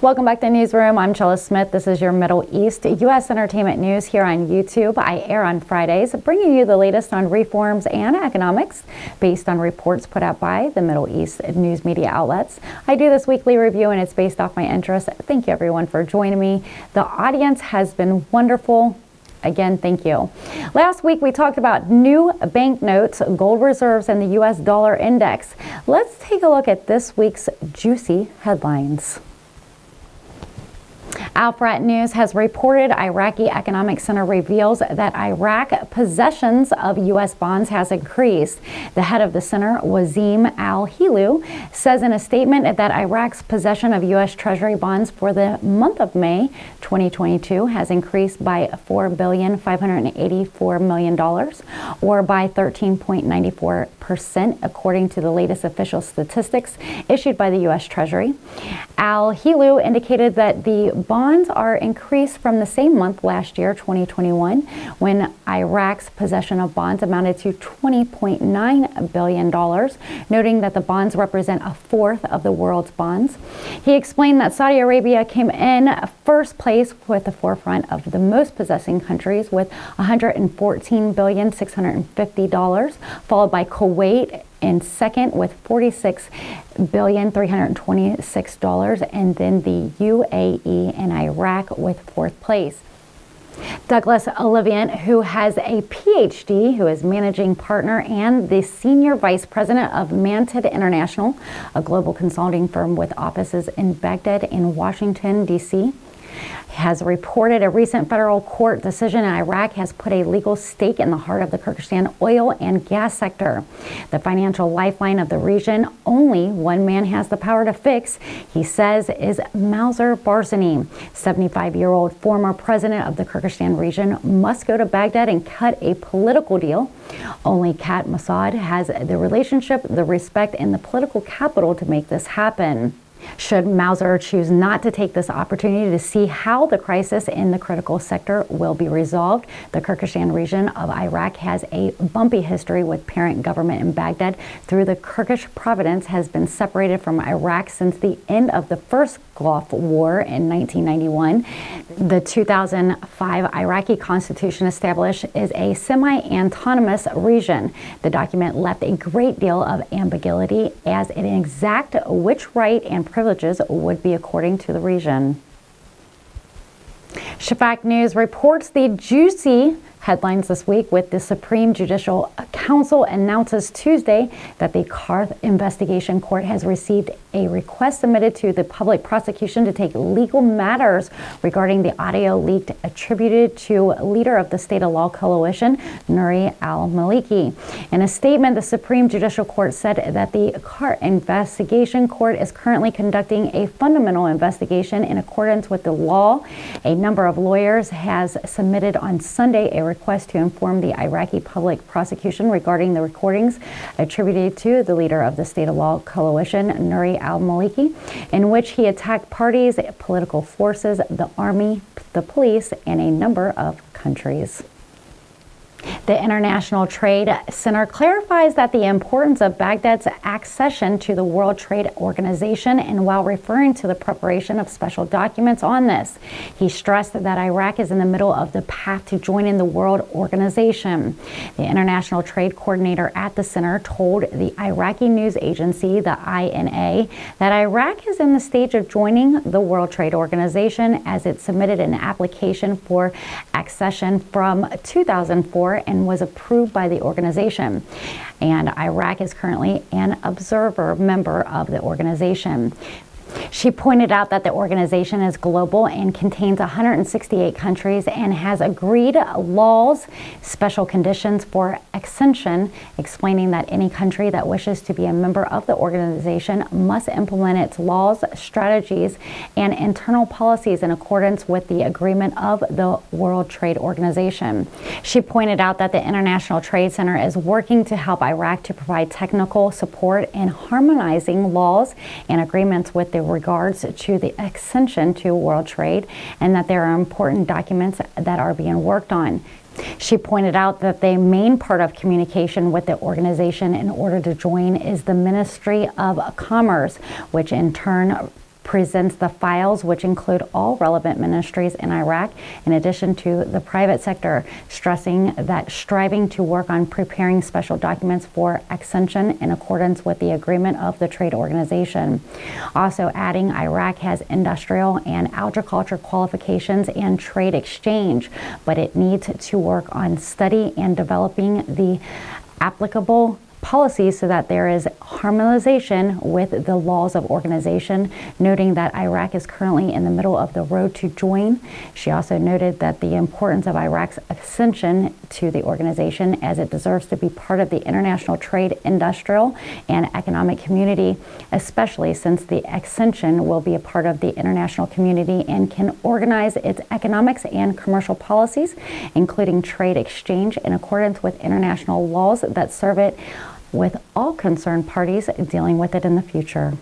Welcome back to the Newsroom. I'm Chella Smith. This is your Middle East U.S. entertainment news here on YouTube. I air on Fridays, bringing you the latest on reforms and economics based on reports put out by the Middle East news media outlets. I do this weekly review and it's based off my interests. Thank you everyone for joining me. The audience has been wonderful. Again, thank you. Last week, we talked about new banknotes, gold reserves, and the U.S. dollar index. Let's take a look at this week's juicy headlines. Al-Frat News has reported Iraqi Economic Center reveals that Iraq possessions of U.S. bonds has increased. The head of the center, Wazim Al-Hilu, says in a statement that Iraq's possession of U.S. Treasury bonds for the month of May 2022 has increased by $4,584 million, or by 13.94%, according to the latest official statistics issued by the U.S. Treasury. Al-Hilu indicated that the bonds are increased from the same month last year, 2021, when Iraq's possession of bonds amounted to $20.9 billion, noting that the bonds represent a fourth of the world's bonds. He explained that Saudi Arabia came in first place with the forefront of the most possessing countries with $114,650, followed by Kuwait in second with $46,326, and then the UAE and Iraq with fourth place. Douglas Oliviant, who has a PhD, who is managing partner and the senior vice president of Mantid International, a global consulting firm with offices in Baghdad and Washington, D.C., has reported a recent federal court decision in Iraq has put a legal stake in the heart of the Kurdistan oil and gas sector. The financial lifeline of the region, only one man has the power to fix, he says, is Mauser Barzani. 75-year-old former president of the Kurdistan region must go to Baghdad and cut a political deal. Only Kat Mossad has the relationship, the respect, and the political capital to make this happen. Should Mauser choose not to take this opportunity to see how the crisis in the critical sector will be resolved, the Kurdistan region of Iraq has a bumpy history with parent government in Baghdad through the Kurdish province has been separated from Iraq since the end of the first Gulf War in 1991. The 2005 Iraqi constitution established is a semi-autonomous region. The document left a great deal of ambiguity as it exact which right and privileges would be according to the region. Shafak News reports the juicy headlines this week with the Supreme Judicial Council announces Tuesday that the Karth Investigation Court has received a request submitted to the public prosecution to take legal matters regarding the audio leaked attributed to leader of the State of Law Coalition, Nouri al-Maliki. In a statement, the Supreme Judicial Court said that the Karth Investigation Court is currently conducting a fundamental investigation in accordance with the law. A number of lawyers has submitted on Sunday a request to inform the Iraqi public prosecution regarding the recordings attributed to the leader of the State of Law Coalition, Nouri al-Maliki, in which he attacked parties, political forces, the army, the police, and a number of countries. The International Trade Center clarifies that the importance of Baghdad's accession to the World Trade Organization, and while referring to the preparation of special documents on this, he stressed that Iraq is in the middle of the path to joining the World Organization. The International Trade Coordinator at the center told the Iraqi news agency, the INA, that Iraq is in the stage of joining the World Trade Organization as it submitted an application for accession from 2004 and was approved by the organization. And Iraq is currently an observer member of the organization. She pointed out that the organization is global and contains 168 countries and has agreed laws, special conditions for accession, explaining that any country that wishes to be a member of the organization must implement its laws, strategies, and internal policies in accordance with the agreement of the World Trade Organization. She pointed out that the International Trade Center is working to help Iraq to provide technical support in harmonizing laws and agreements with the regards to the accession to World Trade, and that there are important documents that are being worked on. She pointed out that the main part of communication with the organization in order to join is the Ministry of Commerce, which in turn presents the files, which include all relevant ministries in Iraq, in addition to the private sector, stressing that striving to work on preparing special documents for accession in accordance with the agreement of the trade organization. Also adding, Iraq has industrial and agriculture qualifications and trade exchange, but it needs to work on study and developing the applicable policies so that there is harmonization with the laws of organization, noting that Iraq is currently in the middle of the road to join. She also noted that the importance of Iraq's accession to the organization, as it deserves to be part of the international trade, industrial, and economic community, especially since the accession will be a part of the international community and can organize its economics and commercial policies, including trade exchange, in accordance with international laws that serve it, with all concerned parties dealing with it in the future.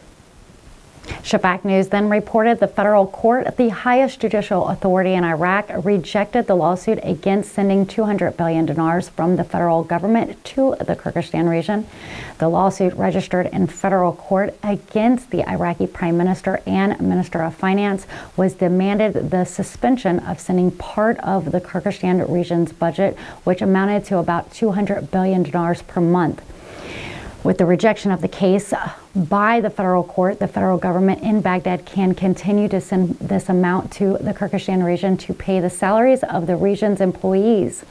Shafak News then reported the federal court, the highest judicial authority in Iraq, rejected the lawsuit against sending 200 billion dinars from the federal government to the Kurdistan region. The lawsuit registered in federal court against the Iraqi Prime Minister and Minister of Finance was demanded the suspension of sending part of the Kurdistan region's budget, which amounted to about 200 billion dinars per month. With the rejection of the case by the federal court, the federal government in Baghdad can continue to send this amount to the Kurdistan region to pay the salaries of the region's employees.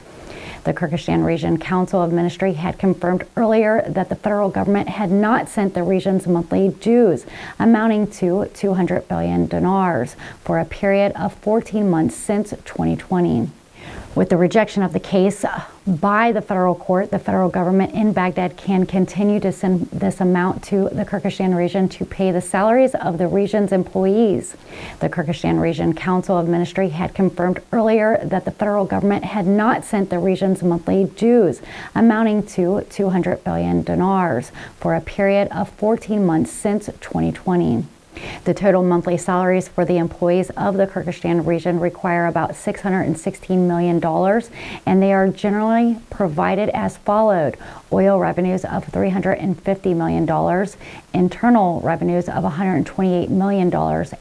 The Kurdistan Region Council of Ministry had confirmed earlier that the federal government had not sent the region's monthly dues, amounting to 200 billion dinars, for a period of 14 months since 2020. With the rejection of the case by the federal court, the federal government in Baghdad can continue to send this amount to the Kurdistan region to pay the salaries of the region's employees. The Kurdistan Region Council of Ministry had confirmed earlier that the federal government had not sent the region's monthly dues, amounting to 200 billion dinars, for a period of 14 months since 2020. The total monthly salaries for the employees of the Kurdistan region require about $616 million, and they are generally provided as followed: oil revenues of $350 million, internal revenues of $128 million,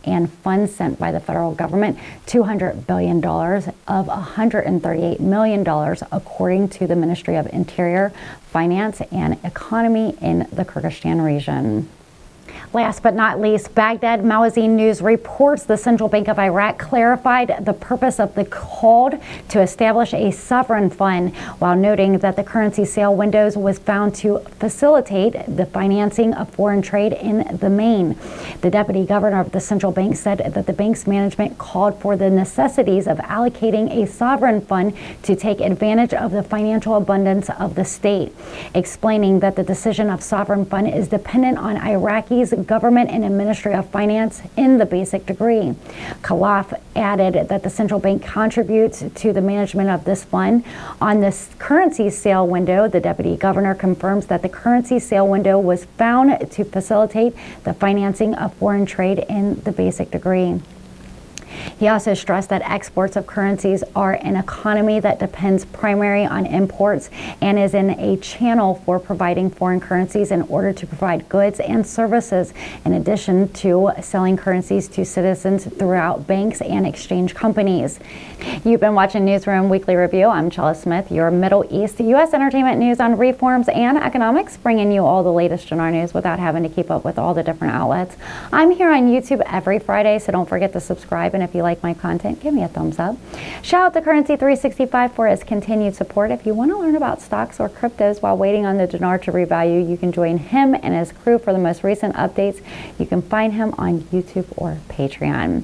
and funds sent by the federal government, $200 billion of $138 million, according to the Ministry of Interior, Finance, and Economy in the Kurdistan region. Last but not least, Baghdad Magazine News reports the Central Bank of Iraq clarified the purpose of the call to establish a sovereign fund, while noting that the currency sale windows was found to facilitate the financing of foreign trade in the main. The deputy governor of the central bank said that the bank's management called for the necessities of allocating a sovereign fund to take advantage of the financial abundance of the state, explaining that the decision of sovereign fund is dependent on Iraqis' government and a Ministry of Finance in the basic degree. Khalaf added that the central bank contributes to the management of this fund. On this currency sale window, the deputy governor confirms that the currency sale window was found to facilitate the financing of foreign trade in the basic degree. He also stressed that exports of currencies are an economy that depends primarily on imports and is in a channel for providing foreign currencies in order to provide goods and services, in addition to selling currencies to citizens throughout banks and exchange companies. You've been watching Newsroom Weekly Review. I'm Chella Smith, your Middle East U.S. entertainment news on reforms and economics, bringing you all the latest Dinar news without having to keep up with all the different outlets. I'm here on YouTube every Friday, so don't forget to subscribe, and if you like my content, give me a thumbs up. Shout out to Currency 365 for its continued support. If you want to learn about stocks or cryptos while waiting on the dinar to revalue, you can join him and his crew for the most recent updates. You can find him on YouTube or Patreon.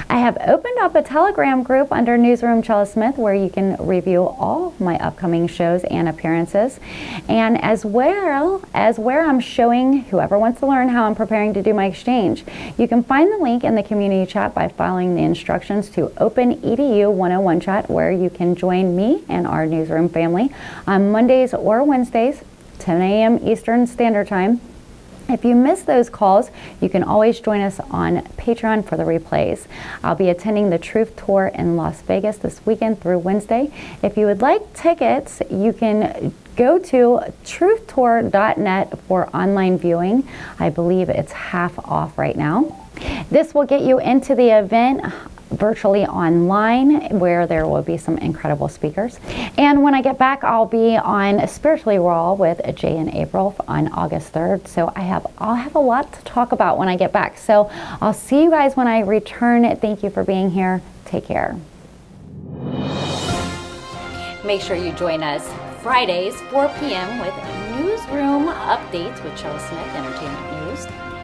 I have opened up a Telegram group under Newsroom Chella Smith where you can review all my upcoming shows and appearances, and as well as where I'm showing whoever wants to learn how I'm preparing to do my exchange. You can find the link in the community chat by following the instructions to Open EDU 101 chat, where you can join me and our Newsroom family on Mondays or Wednesdays, 10 a.m. Eastern Standard Time. If you miss those calls, you can always join us on Patreon for the replays. I'll be attending the Truth Tour in Las Vegas this weekend through Wednesday. If you would like tickets, you can go to truthtour.net for online viewing. I believe it's half off right now. This will get you into the event virtually online, where there will be some incredible speakers. And when I get back, I'll be on Spiritually Raw with Jay and April on August 3rd. So I'll have a lot to talk about when I get back. So I'll see you guys when I return. Thank you for being here. Take care. Make sure you join us Fridays, 4 p.m. with Newsroom Updates with Chelsea Smith, Entertainment News.